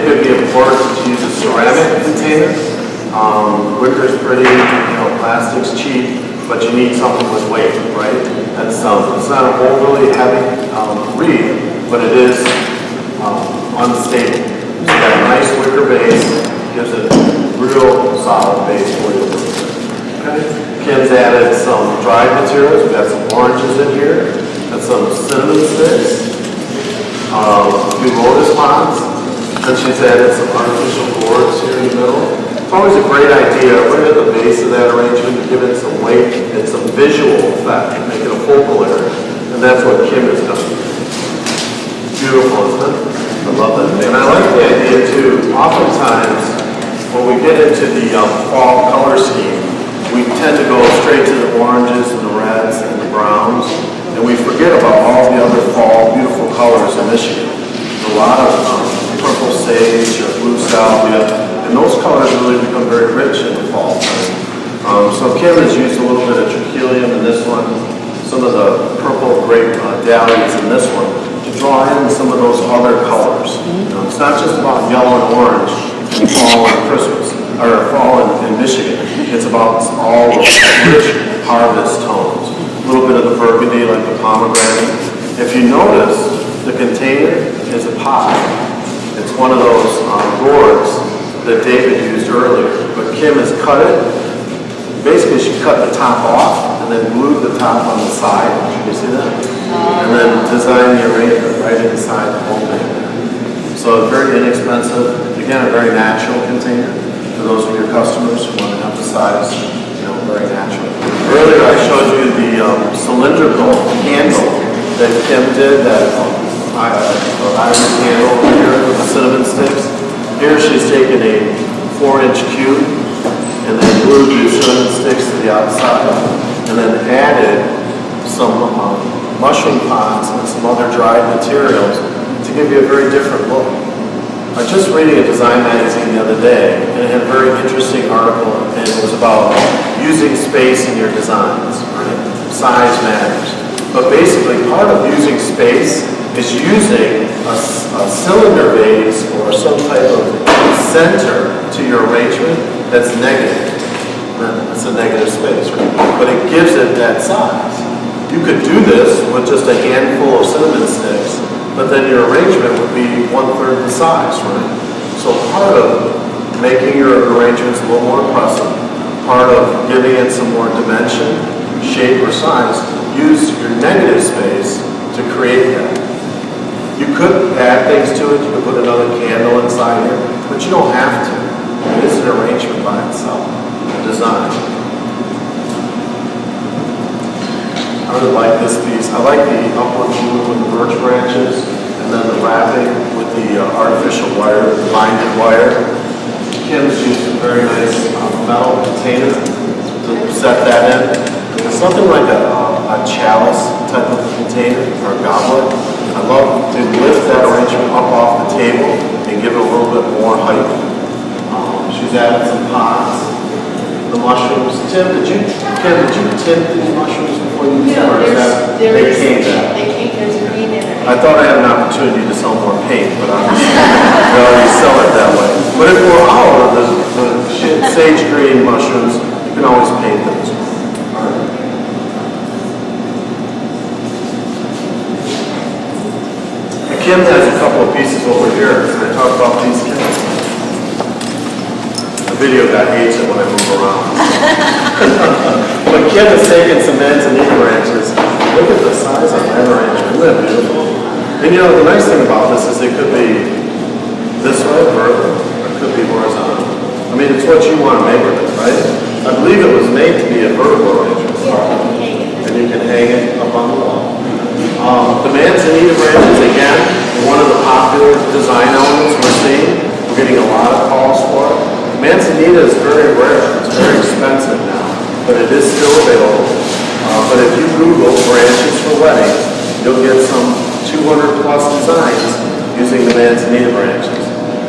think it'd be important to use a ceramic container. Wicker's pretty, plastic's cheap, but you need something with weight, right? That's it's not an overly heavy reed, but it is unstable. So that nice wicker base gives it a real solid base for you. Okay. Kim's added some dried materials. We've got some oranges in here, got some cinnamon sticks, a few lotus ponds, and she's added some artificial gourds here in the middle. It's always a great idea, right at the base of that arrangement, to give it some weight and some visual effect, make it a focal area, and that's what Kim has done. Beautiful, isn't it? I love that. And I like the idea too, oftentimes when we get into the fall color scheme, we tend to go straight to the oranges and the reds and the browns, and we forget about all the other fall beautiful colors in Michigan. There's a lot of purple sage or blue salvia, and those colors really become very rich in the fall time. So Kim has used a little bit of trachelium in this one, some of the purple grape dahlias in this one, to draw in some of those other colors. It's not just about yellow and orange in fall and Christmas, or fall in Michigan. It's about all the rich harvest tones. A little bit of the burgundy, like the pomegranate. If you notice, the container is a pot. It's one of those gourds that David used earlier, but Kim has cut it. Basically, she cut the top off and then glued the top on the side. You see that? And then designed the arrangement right inside the whole thing. So very inexpensive. Again, a very natural container for those of your customers who want to emphasize, very natural. Earlier, I showed you the cylindrical handle that Kim did, that iron handle here with the cinnamon sticks. Here, she's taken a 4-inch cube and then glued the cinnamon sticks to the outside, and then added some mushroom pods and some other dried materials to give you a very different look. I was just reading a design magazine the other day, and it had a very interesting article, and it was about using space in your designs, right? Size matters. But basically, part of using space is using a cylinder base or some type of center to your arrangement that's negative. It's a negative space, right? But it gives it that size. You could do this with just a handful of cinnamon sticks, but then your arrangement would be 1/3 the size, right? So part of making your arrangements a little more impressive, part of giving it some more dimension, shape, or size, use your negative space to create that. You could add things to it, you could put another candle inside here, but you don't have to. It is an arrangement by itself, design. I really like this piece. I like the upward move with the birch branches, and then the wrapping with the artificial wire, the binded wire. Kim's used a very nice metal container to set that in. It's something like a chalice type of container or goblet. I love to lift that arrangement up off the table and give it a little bit more height. She's added some pods, the mushrooms. Kim, did you tint these mushrooms before you used them? They came down. There's a green in it. I thought I had an opportunity to sell more paint, but obviously they already sell it that way. But if we're out of the sage green mushrooms, you can always paint them as well. All right. And Kim has a couple of pieces over here. Can I talk about these, Kim? The video guy hates it when I move around. But Kim has taken some manzanita branches. Look at the size of that arrangement. Isn't that beautiful? And the nice thing about this is it could be this way, vertical, or it could be horizontal. I mean, it's what you want to make with it, right? I believe it was made to be a vertical arrangement. And you can hang it up on the wall. The manzanita branches, again, one of the popular design elements we're seeing. We're getting a lot of calls for it. Manzanita is very rare. It's very expensive now, but it is still available. But if you Google branches for weddings, you'll get some 200 plus designs using the manzanita branches.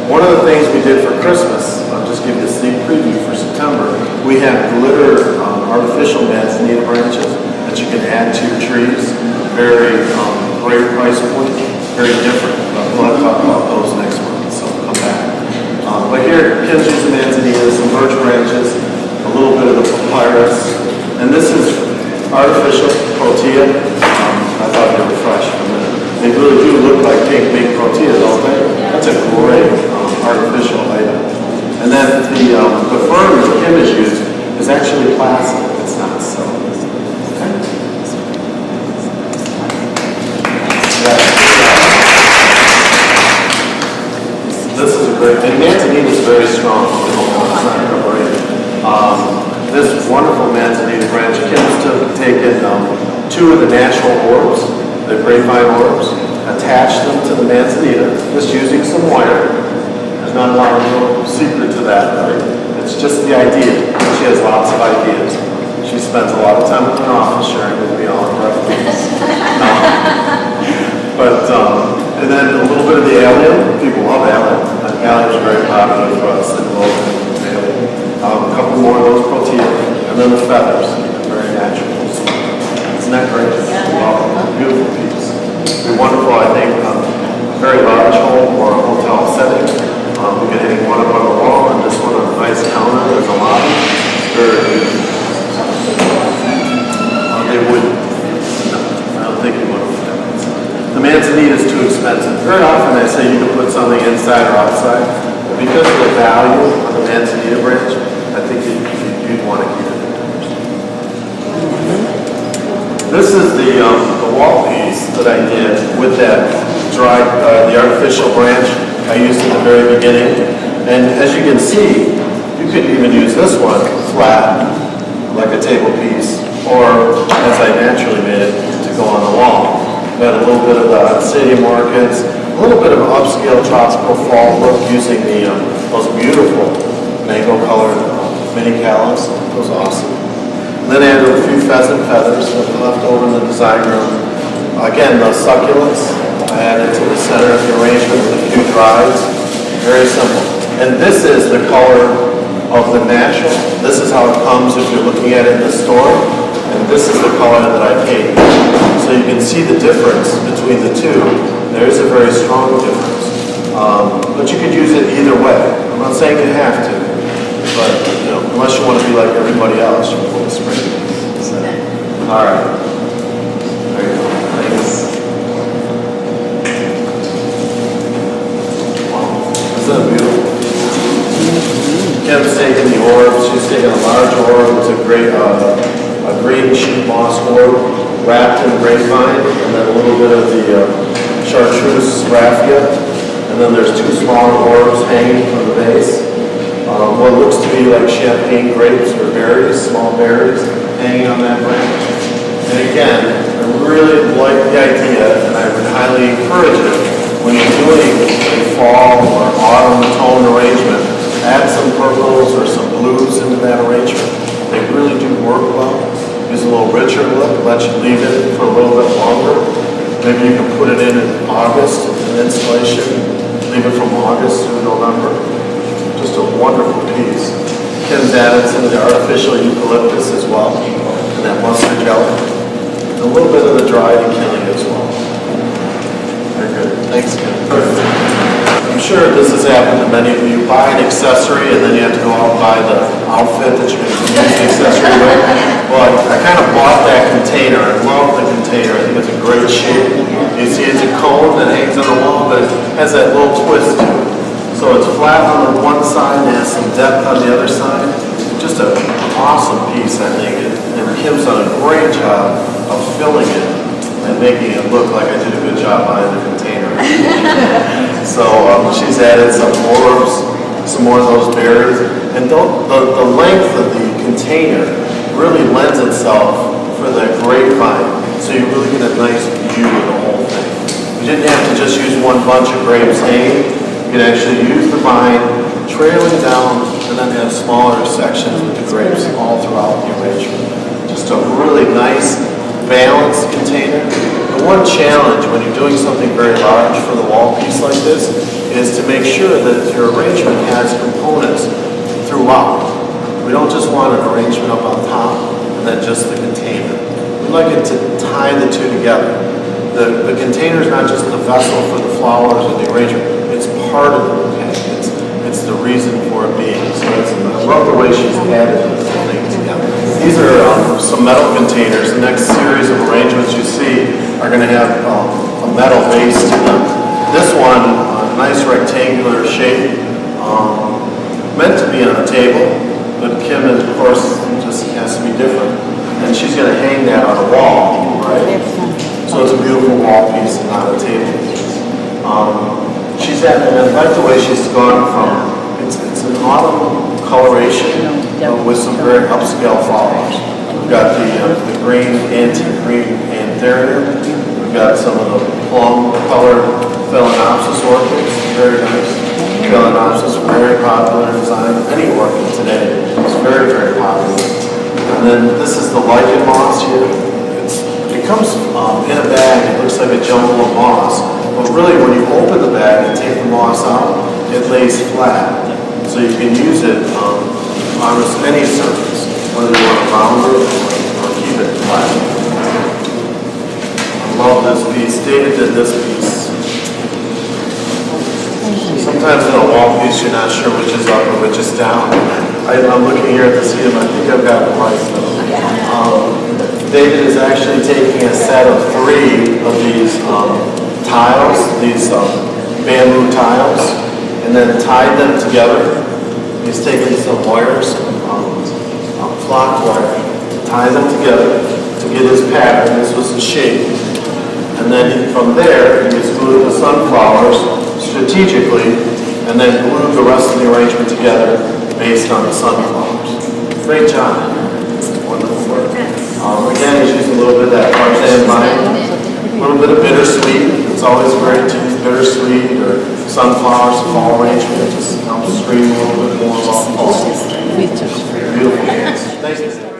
One of the things we did for Christmas, I'll just give you a sneak preview for September, we have glitter artificial manzanita branches that you can add to your trees. Very great price point, very different. We'll talk about those next month, so come back. here, Kim's using manzanita, some birch branches, a little bit of the papyrus, and this is artificial protea. I thought they were fresh for a minute. They really do look like pink protea, don't they? That's a great artificial item. And then the fern that Kim has used is actually plastic. It's not silk. Okay? This is a great, and manzanita is very strong. It's not going to break. This wonderful manzanita branch, Kim's taken two of the natural orbs, the grapevine orbs, attached them to the manzanita, just using some wire. There's not a lot of real secret to that, right? It's just the idea. She has lots of ideas. She spends a lot of time in her office sharing with me all of her ideas. And then a little bit of the allium. People love allium. Allium is very popular for us in Logan. A couple more of those protea, and then the feathers, very natural. Isn't that great? Wow, beautiful piece. It'd be wonderful, I think, a very large home or a hotel setting. We could hang one up on the wall and this one on a nice counter. There's a lobby. Very beautiful. They wouldn't. No, I don't think you would. The manzanita is too expensive. Very often I say you can put something inside or outside. But because of the value of the manzanita branch, I think you'd want to keep it indoors. This is the wall piece that I did with that dried, the artificial branch I used at the very beginning. And as you can see, you could even use this one flat, like a table piece, or as I naturally made it, to go on the wall. Got a little bit of the stadium orchids, a little bit of upscale tropical fall look using those beautiful mango colored mini callus. It was awesome. And then I added a few pheasant feathers that were left over in the design room. Again, those succulents I added to the center of the arrangement with a few drieds. Very simple. And this is the color of the natural. This is how it comes if you're looking at it in the store. And this is the color that I painted. So you can see the difference between the two. There is a very strong difference. But you could use it either way. I'm not saying you have to, but unless you want to be like everybody else, you can spray it. So, all right. There you go. Thanks. Wow. Isn't that beautiful? Kim's taking the orbs. She's taking a large orb. It's a great, a green sheet moss orb wrapped in grapevine, and then a little bit of the chartreuse raffia. And then there's two smaller orbs hanging from the base. What looks to be like champagne grapes or berries, small berries, hanging on that branch. And again, I really like the idea, and I would highly encourage it when you're doing a fall or autumn tone arrangement. Add some purples or some blues into that arrangement. They really do work well. Use a little richer look, let you leave it for a little bit longer. Maybe you can put it in August, an installation. Leave it from August through November. Just a wonderful piece. Kim's added some of the artificial eucalyptus as well, and that mustard jelly. A little bit of the dried achille as well. Very good. Thanks, Kim. I'm sure this has happened to many of you. Buy an accessory and then you have to go out and buy the outfit that you're going to use the accessory with. Well, I kind of bought that container. I love the container. I think it's a great shape. You see it's a cone that hangs on the wall, but it has that little twist to it. So it's flat on the one side and has some depth on the other side. Just an awesome piece, I think. And Kim's done a great job of filling it and making it look like I did a good job behind the container. So she's added some orbs, some more of those berries. And the length of the container really lends itself for that grapevine. So you really get a nice view of the whole thing. You didn't have to just use one bunch of grapes hanging. You could actually use the vine trailing down and then have smaller sections with the grapes all throughout the arrangement. Just a really nice, balanced container. The one challenge when you're doing something very large for the wall piece like this is to make sure that your arrangement has components throughout. We don't just want an arrangement up on top and then just the container. We like it to tie the two together. The container is not just the vessel for the flowers or the arrangement. It's part of the bouquet. It's the reason for for it being. So I love the way she's added this thing together. These are some metal containers. The next series of arrangements you see are going to have a metal base to them. This one, a nice rectangular shape, meant to be on a table, but Kim, of course, just has to be different. And she's going to hang that on a wall, right? So it's a beautiful wall piece and not a table piece. And I like the way she's gone from, it's an autumn coloration with some very upscale flowers. We've got the green, antique green anthurium. We've got some of the plum colored phalaenopsis orchids, very nice. Phalaenopsis, very popular design. Any orchid today is very, very popular. And then this is the lichen moss here. It comes in a bag. It looks like a jumble of moss. But really, when you open the bag and take the moss out, it lays flat. So you can use it on almost any surface, whether you want to round it or keep it flat. I love this piece. David did this piece. Sometimes in a wall piece, you're not sure which is up or which is down. I'm looking here at the seam. I think I've got it right. David is actually taking a set of 3 of these tiles, these bamboo tiles, and then tied them together. He's taken some wires, flock wire, tied them together to get his pattern. This was the shape. And then from there, he glued the sunflowers strategically, and then glued the rest of the arrangement together based on the sunflowers. Great job. Wonderful work. Again, he's using a little bit of that Tarzan vine, a little bit of bittersweet. It's always great to use bittersweet or sunflowers, fall arrangement. It just helps scream a little bit more about fall. Beautiful. Thanks.